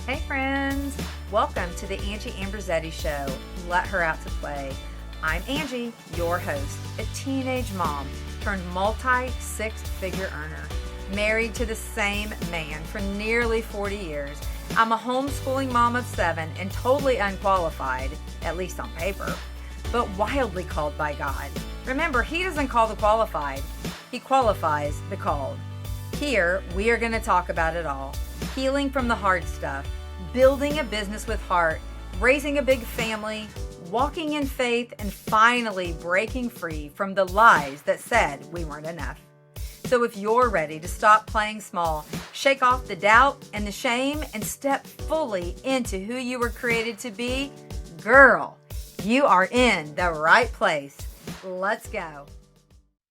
Hey friends, welcome to the Angie Ambrosetti Show, Let Her Out to Play. I'm Angie, your host, a teenage mom turned multi-six-figure earner, married to the same man for nearly 40 years. I'm a homeschooling mom of 7 and totally unqualified, at least on paper, but wildly called by God. Remember, He doesn't call the qualified, He qualifies the called. Here, we are going to talk about it all. Healing from the hard stuff, building a business with heart, raising a big family, walking in faith, and finally breaking free from the lies that said we weren't enough. So if you're ready to stop playing small, shake off the doubt and the shame, and step fully into who you were created to be, girl, you are in the right place. Let's go.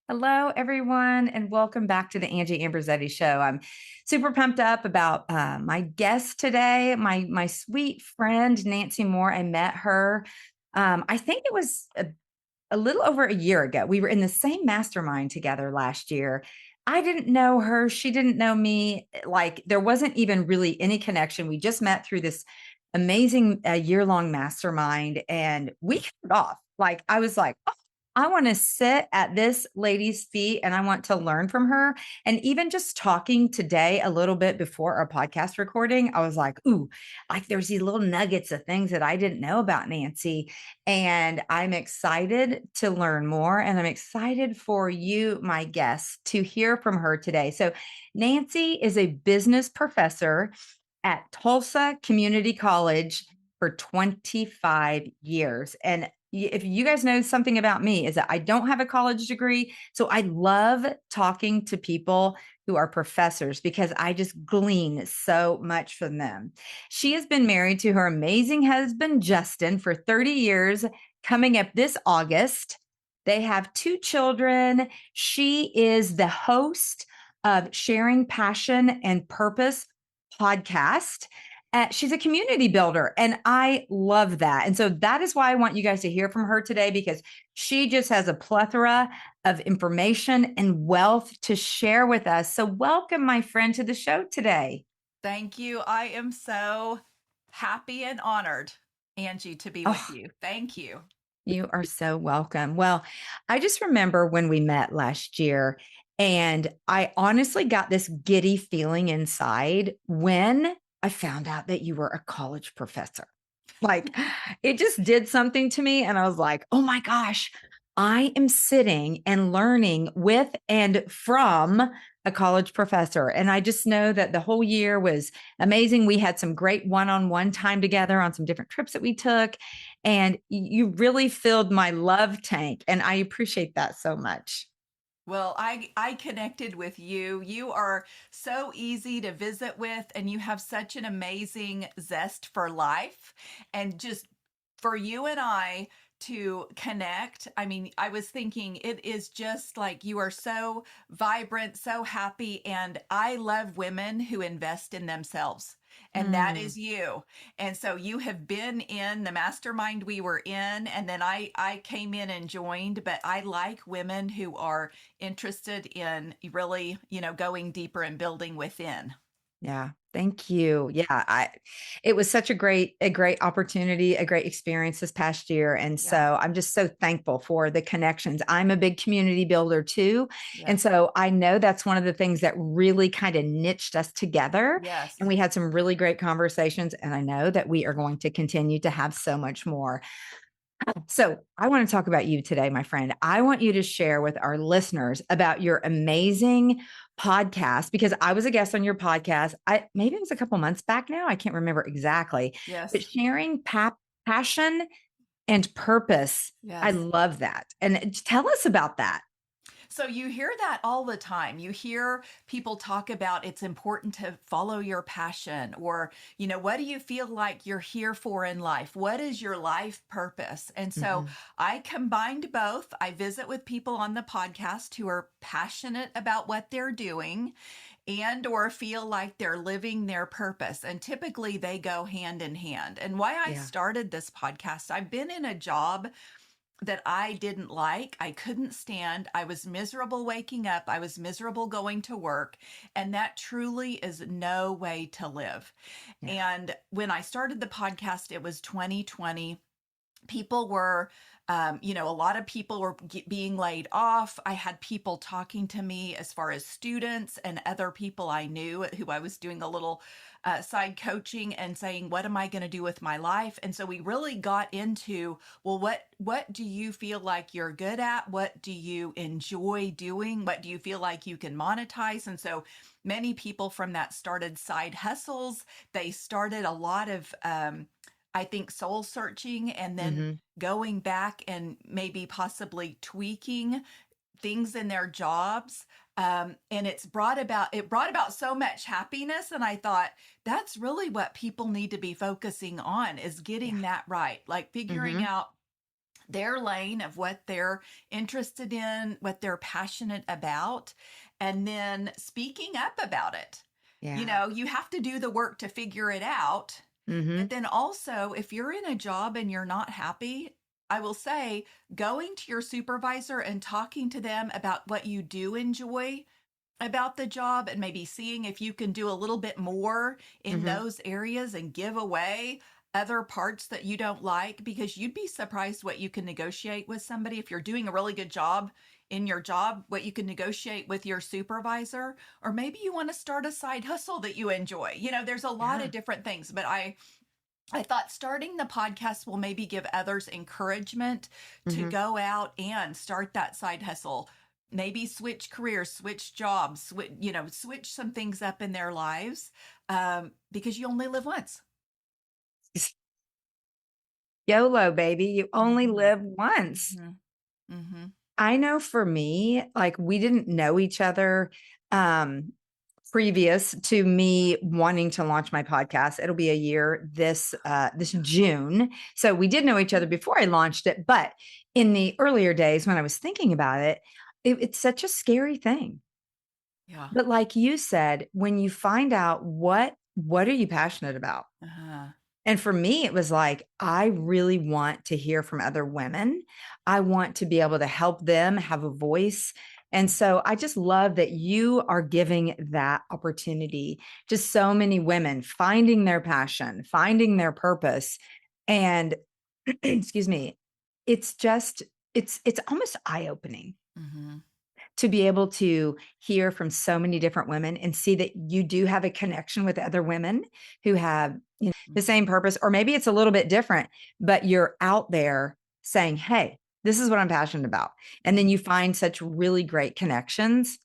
Hello, everyone, and welcome back to the Angie Ambrosetti Show. I'm super pumped up about my guest today, my sweet friend, Nancy Moore. I met her, I think it was a little over a year ago. We were in the same mastermind together last year. I didn't know her. She didn't know me. Like, there wasn't even really any connection. We just met through this amazing year-long mastermind, and we hit it off. Like, I was like, oh, I want to sit at this lady's feet and I want to learn from her. And even just talking today a little bit before our podcast recording, I was like, ooh, like there's these little nuggets of things that I didn't know about Nancy. And I'm excited to learn more. And I'm excited for you, my guests, to hear from her today. So Nancy is a business professor at Tulsa Community College for 25 years. And if you guys know something about me, is that I don't have a college degree. So I love talking to people who are professors because I just glean so much from them. She has been married to her amazing husband, Justin, for 30 years, coming up this August. They have 2 children. She is the host of Sharing Passion and Purpose podcast. She's a community builder, and I love that. And so that is why I want you guys to hear from her today, because she just has a plethora of information and wealth to share with us. So welcome, my friend, to the show today. Thank you. I am so happy and honored, Angie, to be with Oh, you. Thank you. you are so welcome. Well, I just remember when we met last year, and I honestly got this giddy feeling inside when I found out that you were a college professor. Like, it just did something to me. And I was like, oh my gosh, I am sitting and learning with and from a college professor. And I just know that the whole year was amazing. We had some great one-on-one time together on some different trips that we took. And you really filled my love tank. And I appreciate that so much. Well, I connected with you. You are so easy to visit with, and you have such an amazing zest for life. And just for you and I to connect, I mean, I was thinking it is just like you are so vibrant, so happy, and I love women who invest in themselves. And that Mm. is you. And so you have been in the mastermind we were in, and then I came in and joined, but I like women who are interested in really, going deeper and building within. Yeah. Thank you. Yeah, it was such a great opportunity, a great experience this past year. And Yeah. so I'm just so thankful for the connections. I'm a big community builder too. And Yes. so I know that's one of the things that really kind of niched us together. And Yes. we had some really great conversations. And I know that we are going to continue to have so much more. So I want to talk about you today, my friend. I want you to share with our listeners about your amazing podcast, because I was a guest on your podcast. Maybe it was a couple months back now. I can't remember exactly, but Yes. sharing passion and purpose. I Yes. love that. And tell us about that. So you hear that all the time. You hear people talk about it's important to follow your passion, or, what do you feel like you're here for in life? What is your life purpose? And so Mhm. I combined both. I visit with people on the podcast who are passionate about what they're doing and or feel like they're living their purpose, and typically they go hand in hand. And why I Yeah. started this podcast, I've been in a job that I didn't like, I couldn't stand. I was miserable waking up. I was miserable going to work. And that truly is no way to live. Yeah. And when I started the podcast, it was 2020. People were, a lot of people were being laid off. I had people talking to me as far as students and other people I knew who I was doing a little side coaching and saying, "What am I going to do with my life?" And so we really got into, well, what do you feel like you're good at? What do you enjoy doing? What do you feel like you can monetize? And so many people from that started side hustles. They started a lot of I think soul searching and then Hmm. going back and maybe possibly tweaking things in their jobs. And it brought about so much happiness. And I thought that's really what people need to be focusing on, is Yeah. getting that right, like figuring Hmm. out their lane of what they're interested in, what they're passionate about, and then speaking up about it. Yeah. You have to do the work to figure it out, but Hmm. then also, if you're in a job and you're not happy, I will say going to your supervisor and talking to them about what you do enjoy about the job, and maybe seeing if you can do a little bit more in Hmm. those areas and give away other parts that you don't like, because you'd be surprised what you can negotiate with somebody if you're doing a really good job in your job, what you can negotiate with your supervisor. Or maybe you want to start a side hustle that you enjoy. There's a lot Yeah. of different things, but I thought starting the podcast will maybe give others encouragement to Hmm. go out and start that side hustle. Maybe switch careers, switch jobs, switch some things up in their lives, because you only live once. YOLO, baby. You only Hmm. live once. Hmm. Hmm. I know for me, like we didn't know each other um previous to me wanting to launch my podcast. It'll be a year this June. So we did know each other before I launched it, but in the earlier days when I was thinking about it, it's such a scary thing. Yeah. But like you said, when you find out what are you passionate about? Uh-huh. And for me, it was like, I really want to hear from other women. I want to be able to help them have a voice. And so I just love that you are giving that opportunity to so many women finding their passion, finding their purpose. And excuse me, it's just, it's almost eye-opening Hmm. to be able to hear from so many different women and see that you do have a connection with other women who have the same purpose, or maybe it's a little bit different, but you're out there saying, "Hey, this is what I'm passionate about." And then you find such really great connections.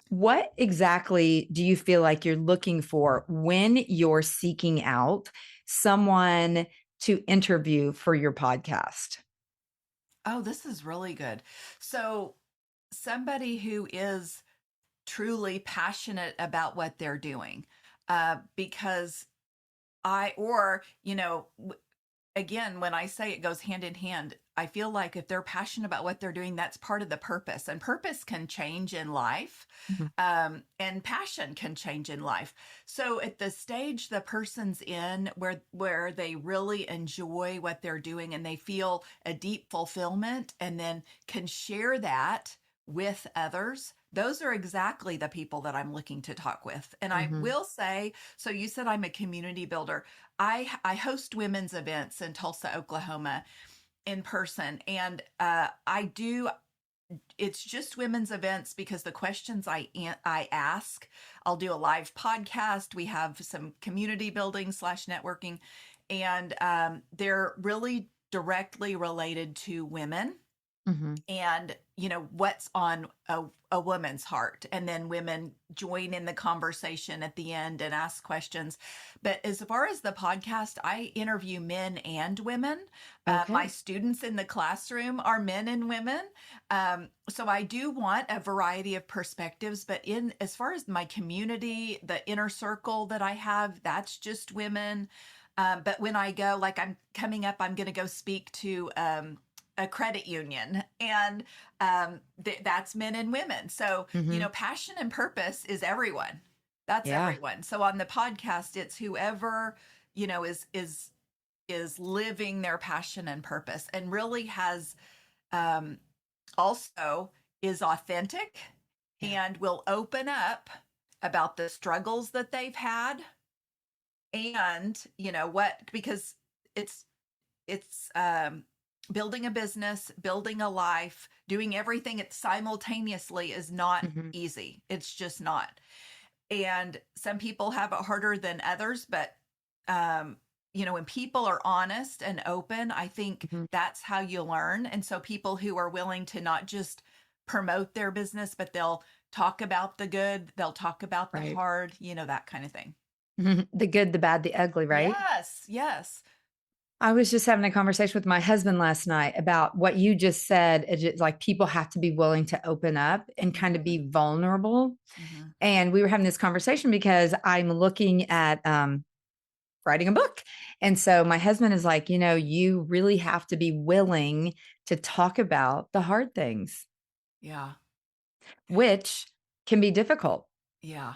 What exactly do you feel like you're looking for when you're seeking out someone to interview for your podcast? Oh, this is really good. So, somebody who is truly passionate about what they're doing, because again, when I say it goes hand in hand, I feel like if they're passionate about what they're doing, that's part of the purpose. And purpose can change in life, Mhm. and passion can change in life. So at the stage the person's in, where they really enjoy what they're doing and they feel a deep fulfillment, and then can share that with others. Those are exactly the people that I'm looking to talk with. And I Mhm. will say, so you said I'm a community builder. I host women's events in Tulsa, Oklahoma, in person, and I do. It's just women's events because the questions I ask, I'll do a live podcast. We have some community building slash networking, and they're really directly related to women, Mhm. and what's on a woman's heart, and then women join in the conversation at the end and ask questions. But as far as the podcast, I interview men and women. My Okay. students in the classroom are men and women, so I do want a variety of perspectives. But in as far as my community, the inner circle that I have, that's just women. But when I go, like I'm coming up, I'm going to go speak to a credit union, and that's men and women. So Mhm. passion and purpose is everyone. That's Yeah. everyone. So on the podcast, it's whoever is is living their passion and purpose and really has um, also is authentic Yeah. and will open up about the struggles that they've had and what because it's it's building a business, building a life, doing everything it simultaneously is not Mhm. easy. It's just not. And some people have it harder than others, but um when people are honest and open, I think Mhm. that's how you learn. And so people who are willing to not just promote their business, but they'll talk about the good, they'll talk about the Right. hard, that kind of thing. Mhm. The good, the bad, the ugly, right? Yes, yes. I was just having a conversation with my husband last night about what you just said. It's just like people have to be willing to open up and kind of Mhm, be vulnerable. mhm, And we were having this conversation because I'm looking at writing a book. And so my husband is like, you really have to be willing to talk about the hard things, yeah, which can be difficult. yeah,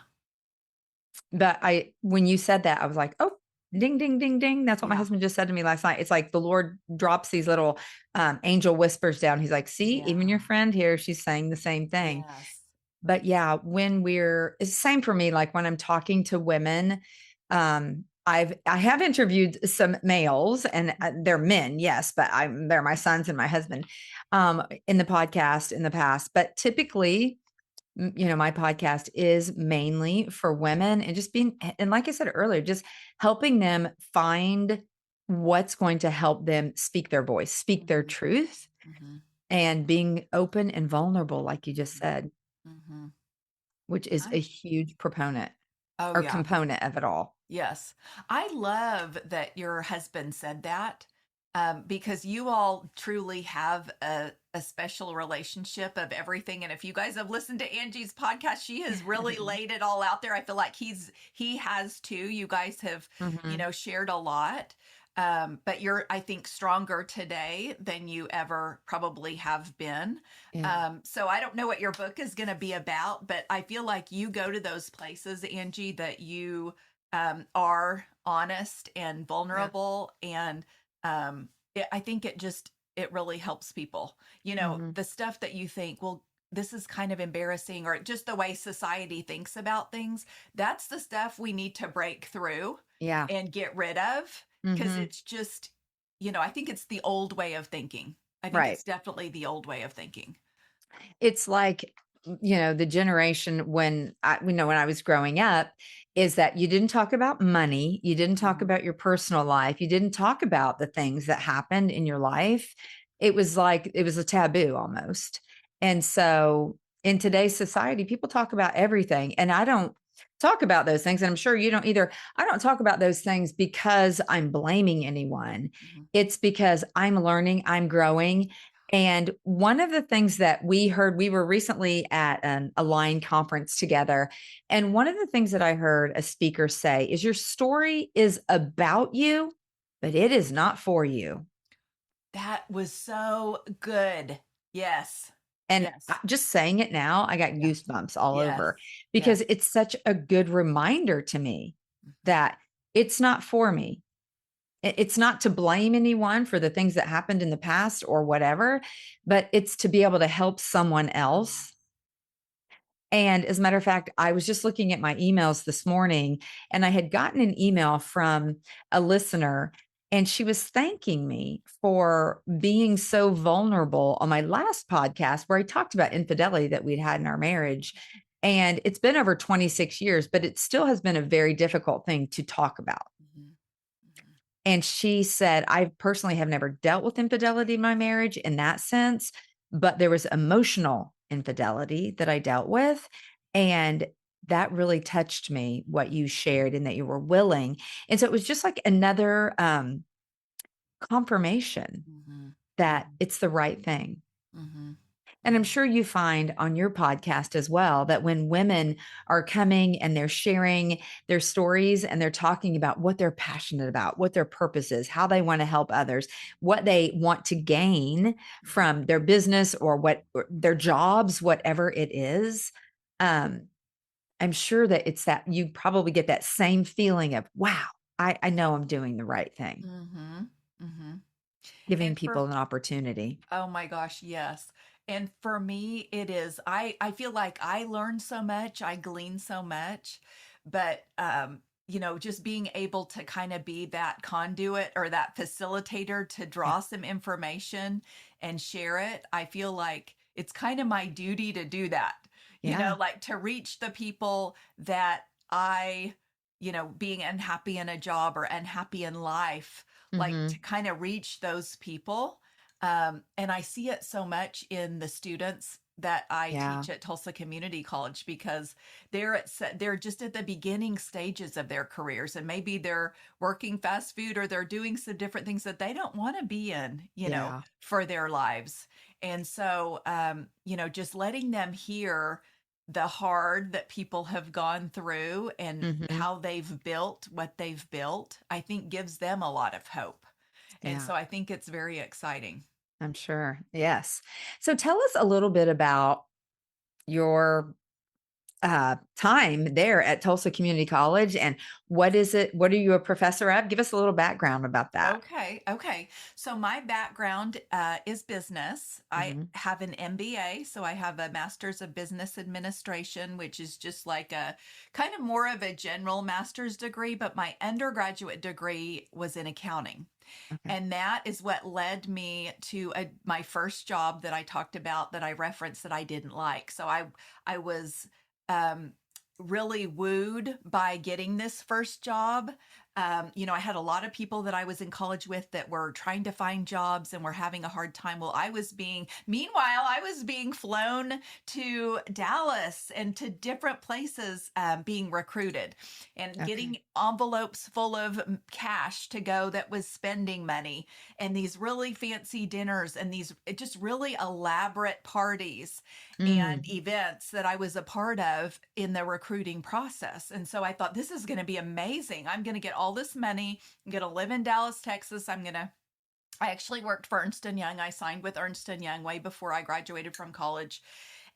But when you said that, I was like, oh, ding, ding, ding, ding. That's what my yeah, husband just said to me last night. It's like the Lord drops these little angel whispers down. He's like, see, even your yeah, friend here, she's saying the same thing. yes. But yeah, it's the same for me. Like when I'm talking to women, I have interviewed some males and they're men, yes, but they're my sons and my husband in the podcast in the past. But typically, my podcast is mainly for women and just being, and like I said earlier, just helping them find what's going to help them speak their voice, speak their Mhm, truth, mhm, and being open and vulnerable, like you just mhm, said, mhm. which is a I huge proponent Oh, or yeah. component of it all. Yes. I love that your husband said that, because you all truly have a special relationship of everything. And if you guys have listened to Angie's podcast, she has really laid it all out there. I feel like he has too. You guys have, Mhm. shared a lot. But you're, I think, stronger today than you ever probably have been. Yeah. So I don't know what your book is going to be about, but I feel like you go to those places, Angie, that you are honest and Yeah. vulnerable. And I think it really helps people. Mhm. The stuff that you think, well, this is kind of embarrassing, or just the way society thinks about things. That's the stuff we need to break through Yeah. and get rid of because Mhm. it's just, I think it's the old way of thinking. I think Right. it's definitely the old way of thinking. It's like, the generation when I was growing up is that you didn't talk about money, you didn't talk Mhm. about your personal life, you didn't talk about the things that happened in your life. It was like it was a taboo almost. And so in today's society, people talk about everything. And I don't talk about those things. And I'm sure you don't either. I don't talk about those things because I'm blaming anyone. Mhm. It's because I'm learning, I'm growing, and one of the things that we heard, we were recently at a line conference together. And one of the things that I heard a speaker say is your story is about you, but it is not for you. That was so good. Yes. And Yes. just saying it now, I got Yeah. goosebumps all Yes. over Yes. because it's such a good reminder to me Mhm. that it's not for me. It's not to blame anyone for the things that happened in the past or whatever, but it's to be able to help someone Yeah. else. And as a matter of fact, I was just looking at my emails this morning and I had gotten an email from a listener and she was thanking me for being so vulnerable on my last podcast where I talked about infidelity that we'd had in our marriage. And it's been over 26 years, but it still has been a very difficult thing to talk about. Mhm. Mhm. And she said, I personally have never dealt with infidelity in my marriage in that sense, but there was emotional infidelity that I dealt with. And that really touched me, what you shared and that you were willing. And so it was just like another confirmation Mhm. that Mhm. it's the right thing. Mhm. And I'm Mhm. sure you find on your podcast as well that when women are coming and they're sharing their stories and they're talking about what they're passionate about, what their purpose is, how they want to help others, what they want to gain from their business or their jobs, whatever it is, um, I'm sure that it's that you probably get that same feeling of, wow. I know I'm doing the right thing, Mhm. Mhm. giving And people an opportunity. oh my gosh, yes. And for me, it is I feel like I learned so much, I gleaned so much, but just being able to kind of be that conduit or that facilitator to Yeah. draw some information and share it, I feel like it's kind of my duty to do that. Yeah. Like to reach the people that being unhappy in a job or unhappy in life, like to Mhm. kind of reach those people. And I see it so much in the students that I Yeah. teach at Tulsa Community College because they're just at the beginning stages of their careers, and maybe they're working fast food or they're doing some different things that they don't want to be in, Yeah. for their lives. And so, just letting them hear the hard that people have gone through and Mhm. how they've built what they've built, I think gives them a lot of hope. And Yeah. so I think it's very exciting. I'm sure. Yes. So tell us a little bit about your time there at Tulsa Community College and what is it? What are you a professor of? Give us a little background about that. Okay, okay. So my background is business. I Mhm. have an MBA, so I have a Master's of Business Administration, which is just like a kind of more of a general master's degree, but my undergraduate degree was in accounting. Okay. And that is what led me to my first job that I talked about that I referenced that I didn't like. So I was um, really wooed by getting this first job. I had a lot of people that I was in college with that were trying to find jobs and were having a hard time. Well, meanwhile, I was being flown to Dallas and to different places being recruited and Okay. getting envelopes full of cash to go that was spending money and these really fancy dinners and these just really elaborate parties and Mm. events that I was a part of in the recruiting process. And so I thought, this is going to be amazing. I'm going to get all this money. I'm going to live in Dallas, Texas. I actually worked for Ernst& and Young. I signed with Ernst& and Young way before I graduated from college,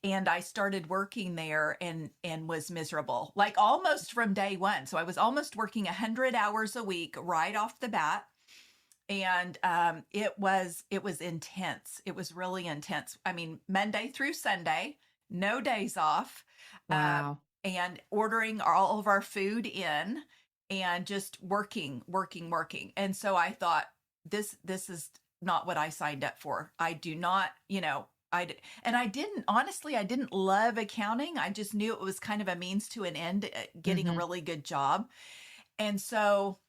and I started working there and was miserable. Like almost from day 1. So I was almost working 100 hours a week right off the bat, and it was intense. It was really intense. I mean, Monday through Sunday, no days off, Wow. and ordering all of our food in, and just working, working, working. And so I thought, this is not what I signed up for. I do not, and I didn't honestly, I didn't love accounting. I just knew it was kind of a means to an end, getting a Mhm. really good job. And so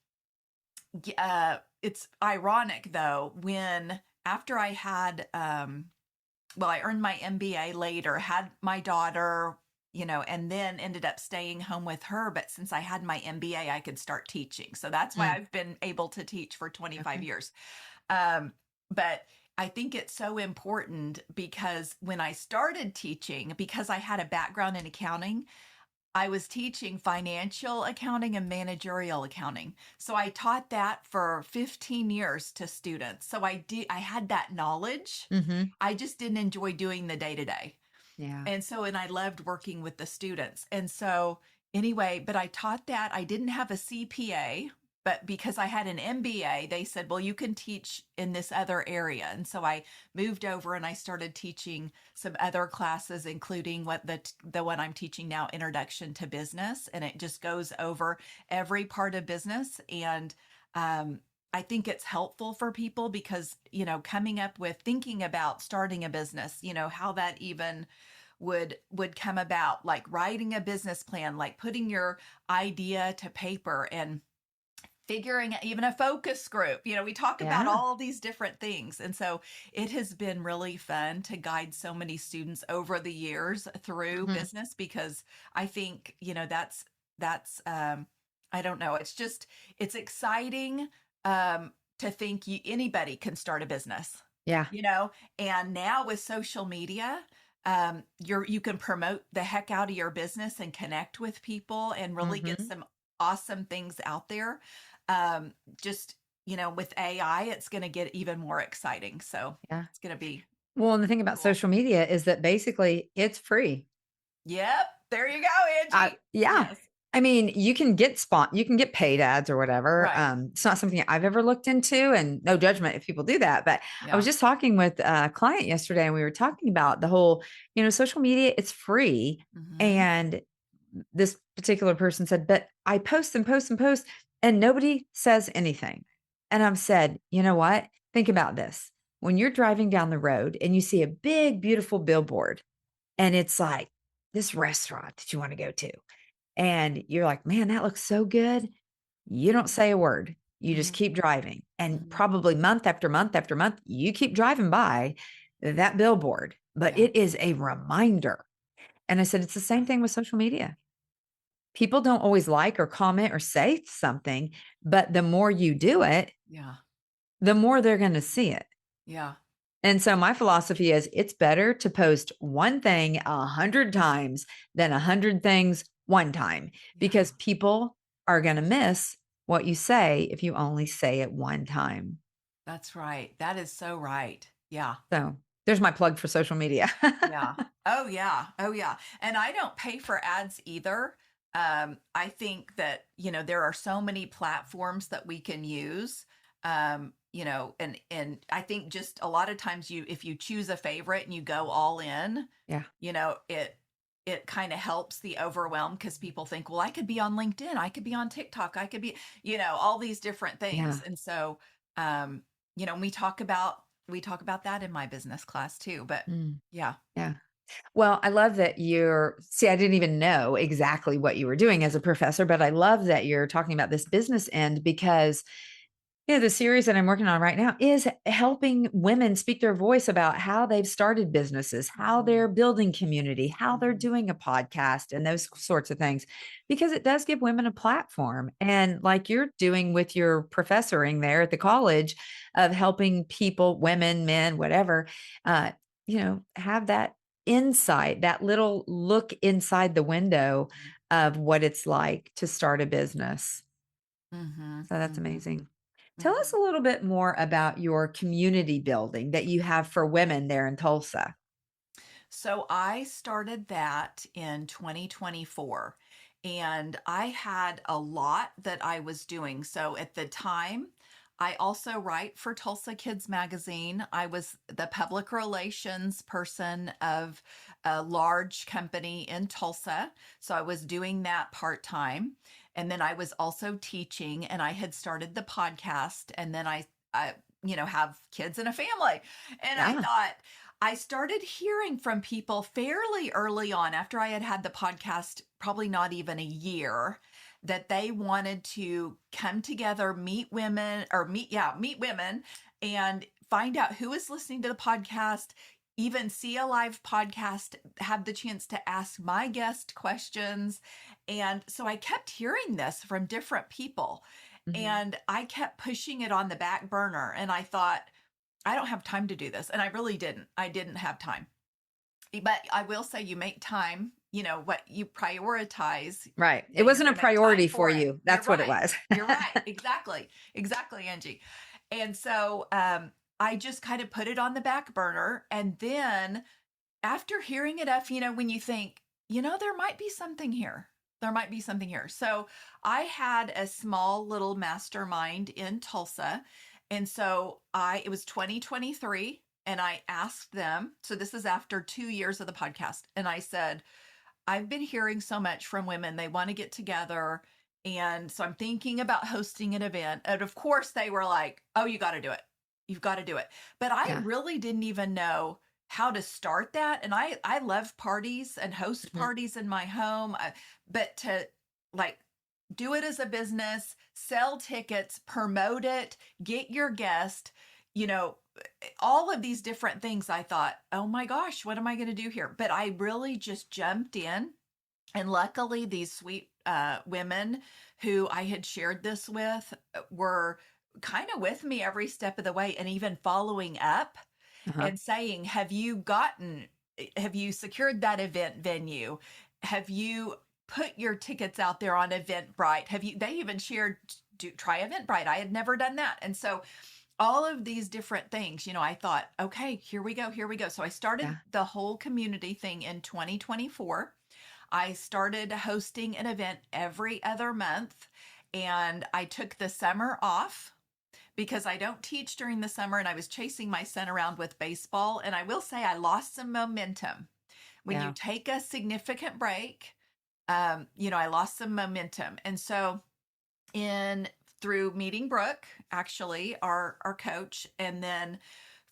it's ironic though when after I had I earned my MBA later, had my daughter, and then ended up staying home with her. But since I had my MBA, I could start teaching. So that's why Mm. I've been able to teach for 25 Okay. years. But I think it's so important because when I started teaching, because I had a background in accounting, I was teaching financial accounting and managerial accounting. So I taught that for 15 years to students. So I had that knowledge. Mhm. I just didn't enjoy doing the day to day. Yeah. And I loved working with the students. And so, anyway, but I taught that. I didn't have a CPA, but because I had an MBA, they said, well, you can teach in this other area. And so I moved over and I started teaching some other classes, including the one I'm teaching now, Introduction to Business. And it just goes over every part of business. And I think it's helpful for people because, coming up with thinking about starting a business, how that even would come about, like writing a business plan, like putting your idea to paper and figuring out even a focus group. We talk about Yeah. all these different things. And so it has been really fun to guide so many students over the years through Mhm. business because I think, that's I don't know, it's exciting to think anybody can start a business, Yeah. you know, and now with social media, you can promote the heck out of your business and connect with people and really get Mhm. some awesome things out there. Just, with AI, it's going to get even more exciting. So Yeah. it's going to be Well, and the thing about cool. social media is that basically it's free. Yep. There you go, Angie. Yeah. Yes. I mean, you can get paid ads or whatever. Right. It's not something I've ever looked into, and no judgment if people do that. But I was Yeah. just talking with a client yesterday, and we were talking about the whole, social media, it's free. Hmm. And this particular person said, but I post and post and post, and nobody says anything. And I've said, you know what? Think about this. When you're driving down the road and you see a big, beautiful billboard, and it's like this restaurant that you want to go to, and you're like, "Man, that looks so good." You don't say a word. You just Hmm. keep driving, and Hmm. probably month after month after month, you keep driving by that billboard, but Yeah. it is a reminder. And I said, "It's the same thing with social media." People don't always like or comment or say something, but the more you do it, Yeah. the more they're gonna see it. Yeah. And so my philosophy is it's better to post one thing 100 times than 100 things one time, Yeah. because people are going to miss what you say if you only say it one time. That's right. That is so right. Yeah. So there's my plug for social media. Yeah. Oh yeah. Oh yeah. And I don't pay for ads either. I think that, there are so many platforms that we can use. And I think just a lot of times if you choose a favorite and you go all in, Yeah. it kind of helps the overwhelm because people think, well, I could be on LinkedIn, I could be on TikTok, I could be, all these different things. Yeah. And so um, we talk about that in my business class too. But Mm, yeah. yeah. Well, I love that I didn't even know exactly what you were doing as a professor, but I love that you're talking about this business end because yeah, the series that I'm working on right now is helping women speak their voice about how they've started businesses, how Mhm, they're building community, how they're mhm, doing a podcast, and those sorts of things, because it does give women a platform. And like you're doing with your professoring there at the college of helping people, women, men, whatever, uh, have that insight, that little look inside the window of what it's like to start a business. mhm, So that's mhm, amazing. Tell us mhm. a little bit more about your community building that you have for women there in Tulsa. So I started that in 2024, and I had a lot that I was doing. So at the time, I also write for Tulsa Kids Magazine. I was the public relations person of a large company in Tulsa. So I was doing that part time. And then I was also teaching, and I had started the podcast. And then I have kids and a family. And I Yeah. thought, I started hearing from people fairly early on after I had had the podcast, probably not even a year, that they wanted to come together, meet women and find out who is listening to the podcast, even see a live podcast, have the chance to ask my guest questions. And so I kept hearing this from different people, Mhm. and I kept pushing it on the back burner. And I thought, I don't have time to do this. And I really didn't. I didn't have time. But I will say you make time, what you prioritize, Right. It that you're wasn't a going to make time priority for for it. you. You're That's what it right. was. You're right. Exactly. Exactly, Angie. And so I just kind of put it on the back burner. And then after hearing it enough, when you think, there might be something here. There might be something here. So I had a small little mastermind in Tulsa. And so it was 2023. And I asked them, so this is after 2 years of the podcast. And I said, I've been hearing so much from women. They want to get together. And so I'm thinking about hosting an event. And of course, they were like, oh, you got to do it. You've got to do it. But I Yeah. really didn't even know how to start that. And I love parties and host Mhm. parties in my home. But to like do it as a business, sell tickets, promote it, get your guest, you know, all of these different things. I thought, oh my gosh, what am I going to do here? But I really just jumped in. And luckily, these sweet women who I had shared this with were kind of with me every step of the way and even following up Uh-huh. and saying, have you secured that event venue? Have you put your tickets out there on Eventbrite? They even shared, try Eventbrite. I had never done that. And so all of these different things, I thought, okay, here we go, here we go. So I started Yeah. the whole community thing in 2024. I started hosting an event every other month, and I took the summer off because I don't teach during the summer, and I was chasing my son around with baseball. And I will say I lost some momentum. When you Yeah. take a significant break, I lost some momentum. And so in through meeting Brooke, actually, our coach, and then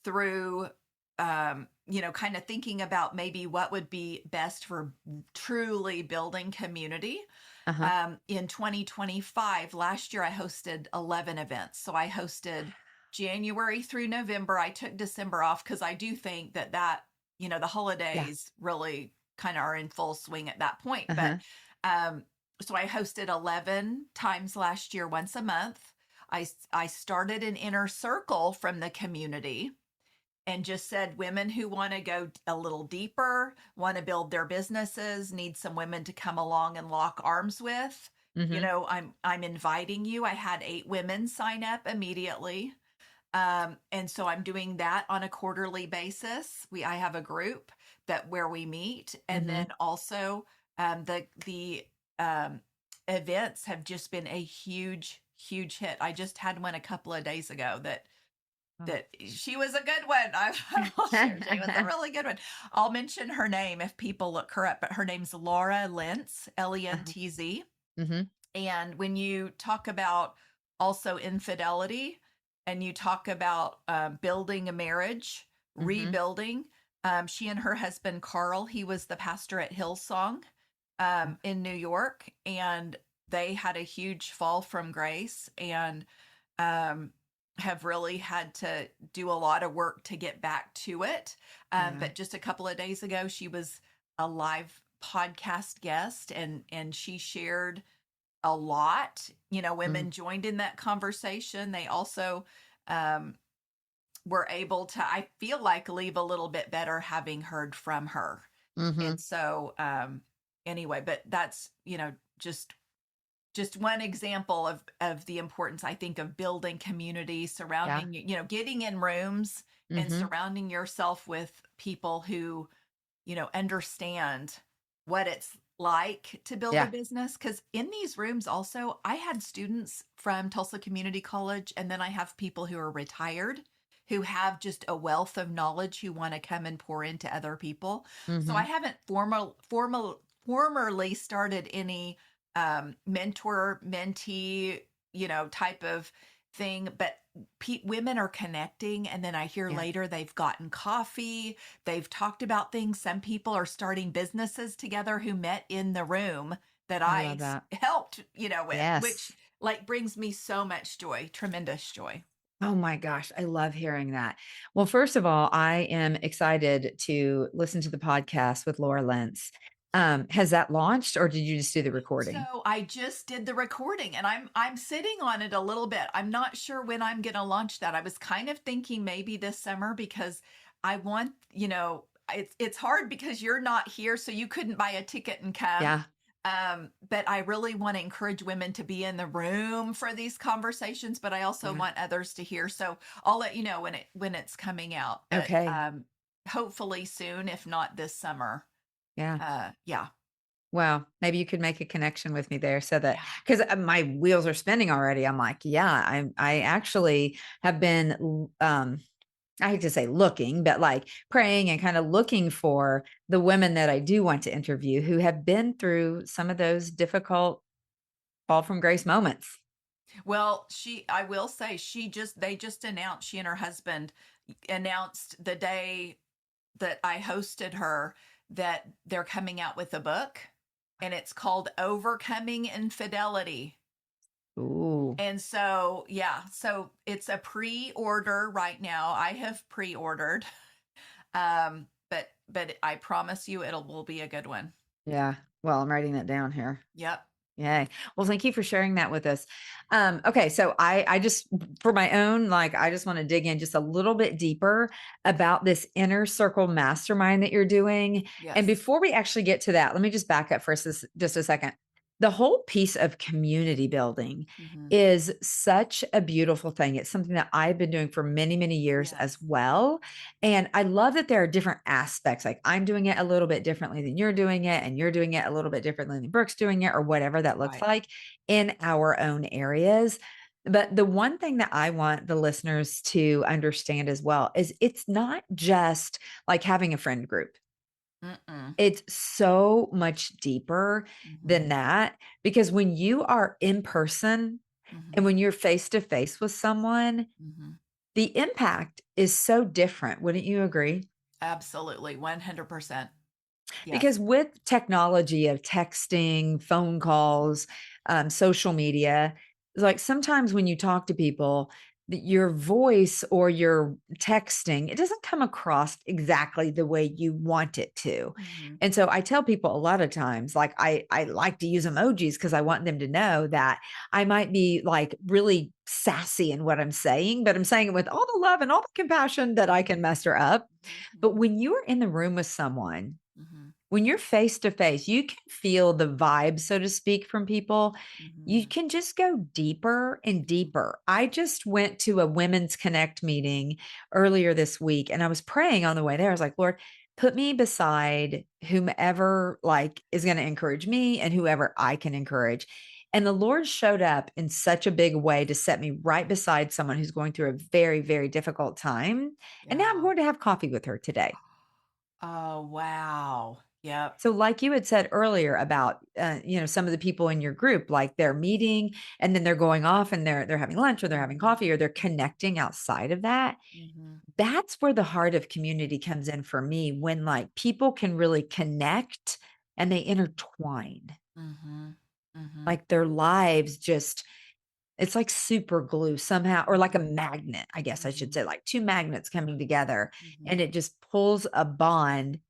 through kind of thinking about maybe what would be best for truly building community. Uh-huh. In 2025, last year, I hosted 11 events. So I hosted January through November. I took December off because I do think the Yeah. holidays really kind of are in full swing at that point. But Uh-huh. um, so I hosted 11 times last year, once a month. I started an inner circle from the community and just said women who want to go a little deeper, want to build their businesses, need some women to come along and lock arms with. Mm-hmm. I'm inviting you. I had 8 women sign up immediately. And so I'm doing that on a quarterly basis. I have a group that where we meet, and Mm-hmm. then also the events have just been a huge, huge hit. I just had one a couple of days ago that she was a good one. I will share. She was a really good one. I'll mention her name if people look her up, but her name's Laura Lentz, Uh-huh. Lentz. Mm-hmm. And when you talk about also infidelity, and you talk about building a marriage, Mm-hmm. rebuilding, she and her husband Carl, he was the pastor at Hillsong in New York, and they had a huge fall from grace, and um, have really had to do a lot of work to get back to it. Yeah. But just a couple of days ago, she was a live podcast guest, and she shared a lot. Mm-hmm. Women joined in that conversation. They also um, were able to, I feel like, leave a little bit better having heard from her. Mm-hmm. And so, anyway, but that's, just one example of the importance, I think, of building community, Yeah. surrounding, getting in rooms and Mm-hmm. surrounding yourself with people who understand what it's like to build a Yeah. business. Because in these rooms, also, I had students from Tulsa Community College, and then I have people who are retired who have just a wealth of knowledge who want to come and pour into other people. So I Mm-hmm. haven't formerly started any mentor mentee type of thing, but women are connecting, and then I hear Yeah. later they've gotten coffee, they've talked about things. Some people are starting businesses together who met in the room that I love I that. helped with, which Yes. like brings me so much joy, tremendous joy. Oh my gosh, I love hearing that. Well, first of all, I am excited to listen to the podcast with Laura Lentz. Has that launched or did you just do the recording? So I just did the recording, and I'm sitting on it a little bit. I'm not sure when I'm going to launch that. I was kind of thinking maybe this summer, because I want, it's hard because you're not here, so you couldn't buy a ticket and come. Yeah. But I really want to encourage women to be in the room for these conversations, but I also Yeah. want others to hear. So I'll let you know when it's coming out. But Okay. hopefully soon, if not this summer. Yeah. Yeah. Well, maybe you could make a connection with me there so that Yeah. because my wheels are spinning already. I'm like, yeah, I actually have been I hate to say looking, but like praying and kind of looking for the women that I do want to interview who have been through some of those difficult fall from grace moments. Well, I will say, they just announced, she and her husband announced the day that I hosted her, that they're coming out with a book, and it's called Overcoming Infidelity. Ooh. And so, yeah, so it's a pre-order right now. I have pre-ordered. But I promise you will be a good one. Yeah. Well, I'm writing that down here. Yep. Yay. Well, thank you for sharing that with us. Okay. So I just, for my own, like, I just want to dig in just a little bit deeper about this inner circle mastermind that you're doing. And Yes. before we actually get to that, let me just back up for just a second. the whole piece of community building Mhm. is such a beautiful thing. It's something that I've been doing for many, many years as Yes. well. And I love that there are different aspects. Like I'm doing it a little bit differently than you're doing it, and you're doing it a little bit differently than Brooke's doing it, or whatever that looks Right. like in our own areas. But the one thing that I want the listeners to understand as well is it's not just like having a friend group. Mm-mm. It's so much deeper than Mhm. that because when you are in person and Mhm. when you're face to face with someone, Mhm. the impact is so different. Wouldn't you agree? Absolutely. 100%. Because Yes. with technology of texting, phone calls, social media, like sometimes when you talk to people, your voice or your texting, it doesn't come across exactly the way you want it to. Mhm. And so I tell people a lot of times, like I like to use emojis because I want them to know that I might be like really sassy in what I'm saying, but I'm saying it with all the love and all the compassion that I can muster up. Mhm. But Mhm. when you're in the room with someone, Mhm. when you're face to face, you can feel the vibe, so to speak, from people. You Mhm. can just go deeper and Mhm. deeper. I just went to a Women's Connect meeting earlier this week and I was praying on the way there. I was like, Lord, put me beside whomever like is going to encourage me and whoever I can encourage. And the Lord showed up in such a big way to set me right beside someone who's going through a very, very difficult time. And now I'm Yeah. going to have coffee with her today. Oh, wow. Yep. So, like you had said earlier about, some of the people in your group, like they're meeting and then they're going off and they're having lunch or they're having Mhm. coffee or they're connecting outside of that. Mhm. That's where the heart of community comes in for me when like people can really connect and they intertwine. Mhm. Mhm. Like their lives just, it's like super glue somehow, or like a Mhm. magnet, I guess I should Mhm. say, like two magnets coming together and Mhm. it just pulls a bond.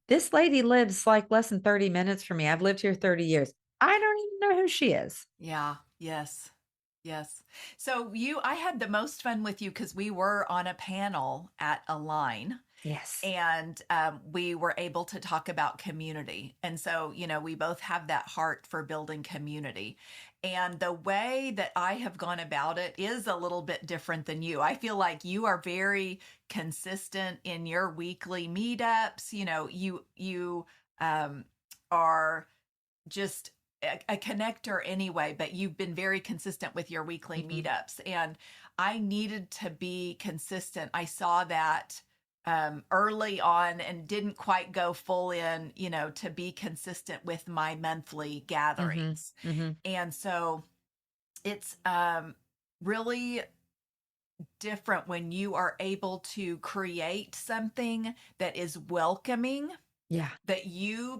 This lady lives, like, less than 30 minutes from me. I've lived here 30 years. I don't even know who she is. Yeah. Yes. Yes. So I had the most fun with you because we were on a panel at Align, Yes. and we were able to talk about community. And so, we both have that heart for building community. And the way that I have gone about it is a little bit different than you. I feel like you are very consistent in your weekly meetups. You um, are just a connector anyway, but you've been very consistent with your weekly Mhm. meetups. And I needed to be consistent. I saw that early on and didn't quite go full in, to be consistent with my monthly Mhm. gatherings. Mhm. And so it's really different when you are able to create something that is welcoming, Yeah. that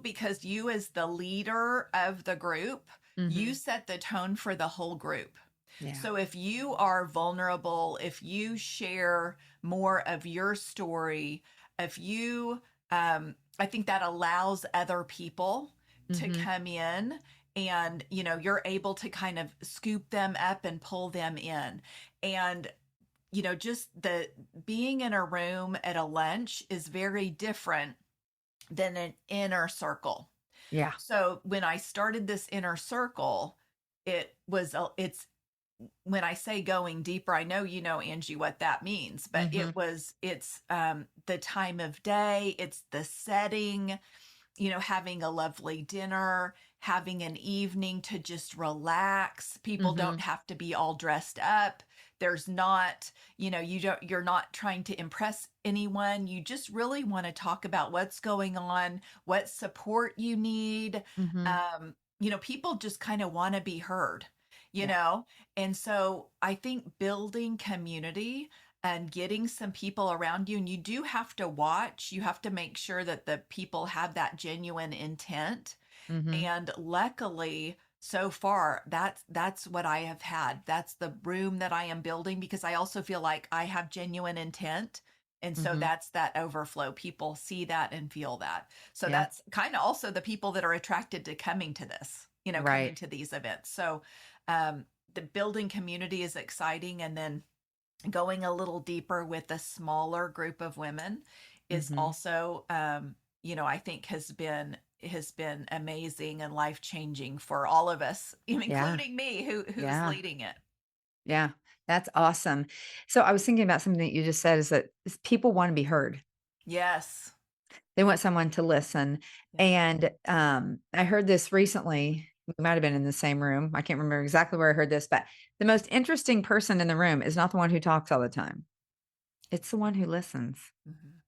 because you as the leader of the group, you Mhm. set the tone for the whole group. Yeah. So if you are vulnerable, if you share more of your story, if you I think that allows other people to Mhm. come in, and you're able to kind of scoop them up and pull them in. And just the being in a room at a lunch is very different than an inner circle. Yeah. So when I started this inner circle, it's when I say going deeper, I know Angie, what that means, but Mhm. it's the time of day, it's the setting, having a lovely dinner, having an evening to just relax. People don't Mhm. have to be all dressed up. There's not, you're not trying to impress anyone. You just really want to talk about what's going on, what support you need. Mhm. People just kind of want to be heard, you Yeah. know? And so I think building community and getting some people around you, and you do have to watch, you have to make sure that the people have that genuine intent. Mhm. And luckily, so far, that's what I have had. That's the room that I am building, because I also feel like I have genuine intent. And so Mhm. that's that overflow. People see that and feel that. So Yeah. that's kind of also the people that are attracted to coming to this, coming Right. to these events. So um, the building community is exciting. And then going a little deeper with a smaller group of women is Mhm. also, I think has been has been amazing and life changing for all of us, Yeah. including me, who's Yeah. leading it. Yeah. That's awesome. So I was thinking about something that you just said is people want to be heard. Yes. They want someone to listen. Yeah. And I heard this recently. We might have been in the same room. I can't remember exactly where I heard this, but the most interesting person in the room is not the one who talks all the time. It's the one who listens. Mhm.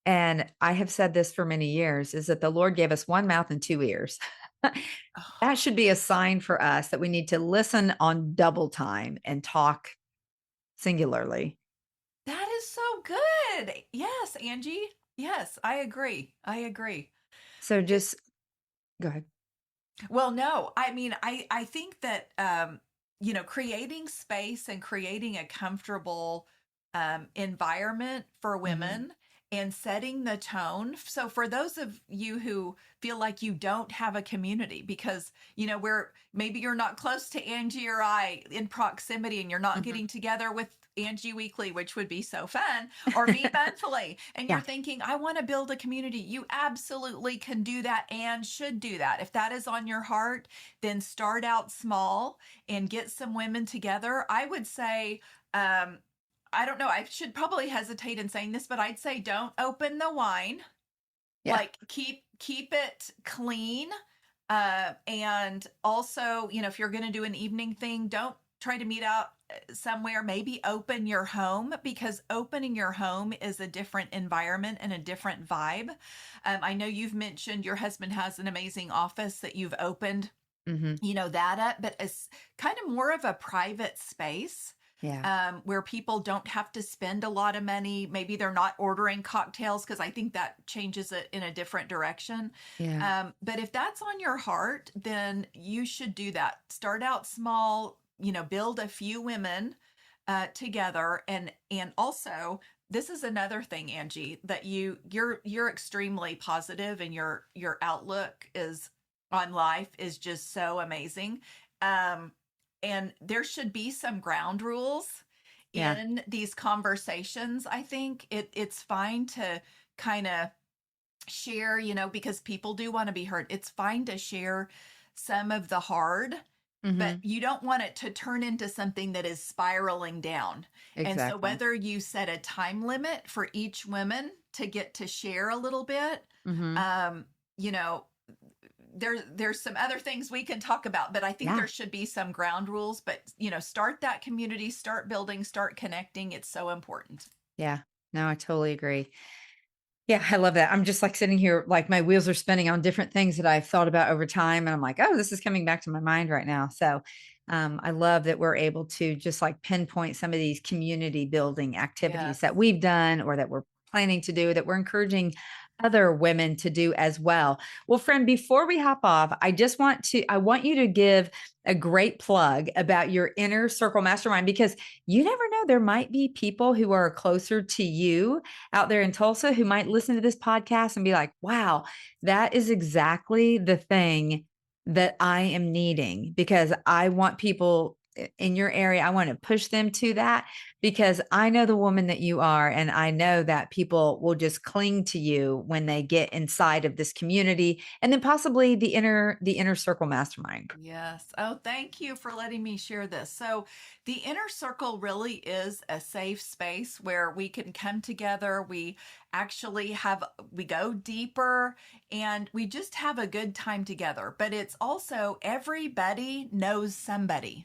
And I have said this for many years is that the Lord gave us one mouth and two ears. That Oh, should be a sign for us that we need to listen on double time and talk singularly. that is so good. Yes, Angie. Yes, I agree. I agree. So just go ahead. Well, no, I mean, I think that creating space and creating a comfortable environment for Mhm. women and setting the tone. So, for those of you who feel like you don't have a community, because where maybe you're not close to Angie or I in proximity, and you're not Mhm. getting together with Angie weekly, which would be so fun, or me monthly, and you're Yeah. thinking, I want to build a community. You absolutely can do that and should do that. If that is on your heart, then start out small and get some women together. I would say, I don't know, I should probably hesitate in saying this, but I'd say don't open the wine. Yeah. Like, keep it clean. And also, if you're going to do an evening thing, don't try to meet out somewhere. Maybe open your home, because opening your home is a different environment and a different vibe. I know you've mentioned your husband has an amazing office that you've opened, Mhm. that up, but it's kind of more of a private space, Yeah. where people don't have to spend a lot of money. Maybe they're not ordering cocktails, because I think that changes it in a different direction. Yeah. But if that's on your heart, then you should do that. Start out small, build a few women together. And also, this is another thing, Angie, that you're extremely positive, and your outlook is on life is just so amazing. Um, and there should be some ground rules Yeah. in these conversations. I think it's fine to kind of share, because people do want to be heard. It's fine to share some of the hard, but Mhm. you don't want it to turn into something that is spiraling down. And so, Exactly. whether you set a time limit for each woman to get to share a little bit, Mhm. um, you know, there's some other things we can talk about, but I think Yeah. there should be some ground rules. But start that community, start building, start connecting. It's so important. Yeah. No, I totally agree. Yeah, I love that. I'm just like sitting here, like my wheels are spinning on different things that I've thought about over time. And I'm like, oh, this is coming back to my mind right now. So I love that we're able to just like pinpoint some of these community building activities Yes. that we've done or that we're planning to do, that we're encouraging other women to do as well. Well, friend, before we hop off, I want you to give a great plug about your inner circle mastermind, because you never know, there might be people who are closer to you out there in Tulsa who might listen to this podcast and be like, wow, that is exactly the thing that I am needing, because I want people in your area. I want to push them to that, because I know the woman that you are. And I know that people will just cling to you when they get inside of this community, and then possibly the inner circle mastermind. Yes. Oh, thank you for letting me share this. So, the inner circle really is a safe space where we can come together. We go deeper, and we just have a good time together. But it's also everybody knows somebody.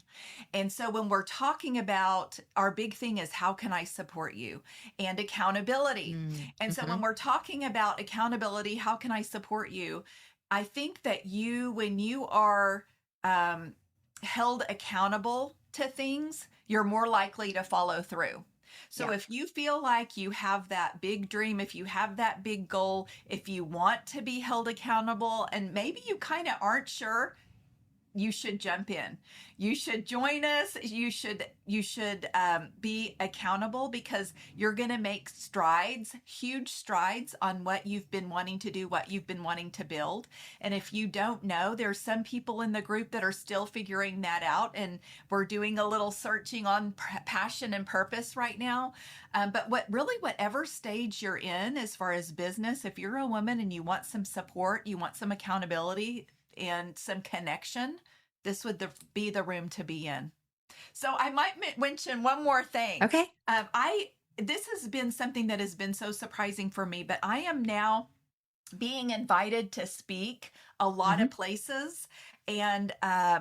And so, when we're talking about, our big thing is, how can I support you? And accountability. And so, when Mm-hmm. we're talking about accountability, how can I support you? I think that when you are um, held accountable to things, you're more likely to follow through. So, Yeah. if you feel like you have that big dream, if you have that big goal, if you want to be held accountable, and maybe you kind of aren't sure you should jump in. You should join us. You should be accountable, because you're going to make strides, huge strides on what you've been wanting to do, what you've been wanting to build. And if you don't know, there's some people in the group that are still figuring that out, and we're doing a little searching on passion and purpose right now. But whatever stage you're in as far as business, if you're a woman and you want some support, you want some accountability and some connection, this would be the room to be in. So I might mention one more thing. Okay. I This has been something that has been so surprising for me, but I am now being invited to speak a lot of places. And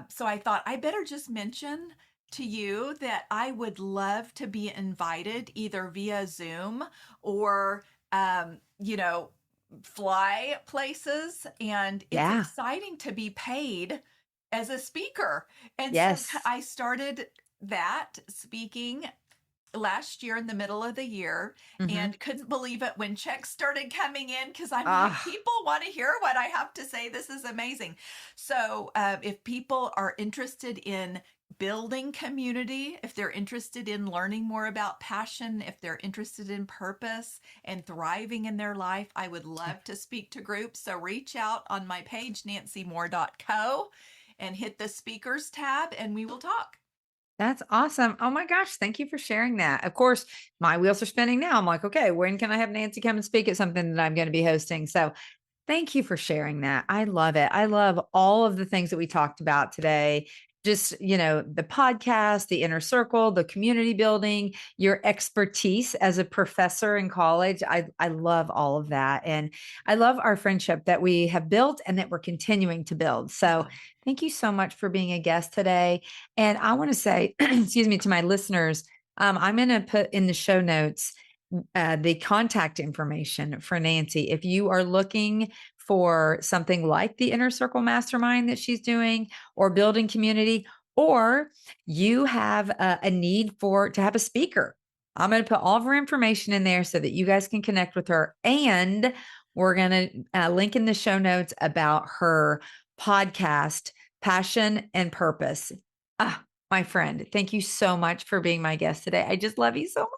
so I thought I better just mention to you that I would love to be invited either via Zoom or, you know, fly places. And it's Yeah. exciting to be paid as a speaker. And so Yes. I started that speaking last year in the middle of the year, and couldn't believe it when checks started coming in, because I'm like, Ah, people want to hear what I have to say. This is amazing. So if people are interested in building community, if they're interested in learning more about passion, if they're interested in purpose and thriving in their life, I would love to speak to groups. So reach out on my page, nancymoore.co, and hit the speakers tab, and we will talk. that's awesome. Oh my gosh. Thank you for sharing that. Of course, my wheels are spinning now. I'm like, okay, when can I have Nancy come and speak at something that I'm going to be hosting? So thank you for sharing that. I love it. I love all of the things that we talked about today. Just, the podcast, the inner circle, the community building, your expertise as a professor in college. I love all of that. And I love our friendship that we have built and that we're continuing to build. So thank you so much for being a guest today. And I want to say, excuse me, to my listeners, I'm going to put in the show notes the contact information for Nancy. If you are looking for something like the Inner Circle Mastermind that she's doing, or building community, or you have a need to have a speaker, I'm going to put all of her information in there so that you guys can connect with her. And we're going to link in the show notes about her podcast, Passion and Purpose. My friend, thank you so much for being my guest today. I just love you so much.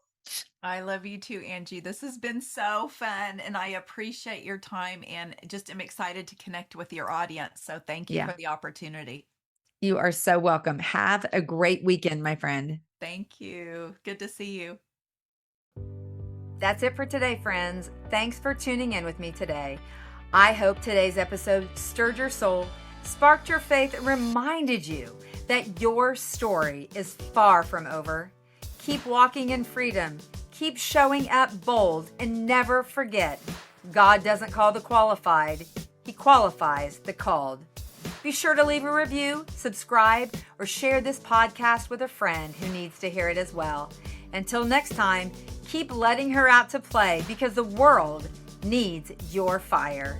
I love you too, Angie. This has been so fun, and I appreciate your time, and just am excited to connect with your audience. So thank you Yeah, for the opportunity. you are so welcome. Have a great weekend, my friend. Thank you. Good to see you. That's it for today, friends. Thanks for tuning in with me today. I hope today's episode stirred your soul, sparked your faith, and reminded you that your story is far from over. Keep walking in freedom. Keep showing up bold, and never forget, God doesn't call the qualified. He qualifies the called. Be sure to leave a review, subscribe, or share this podcast with a friend who needs to hear it as well. Until next time, keep letting her out to play, because the world needs your fire.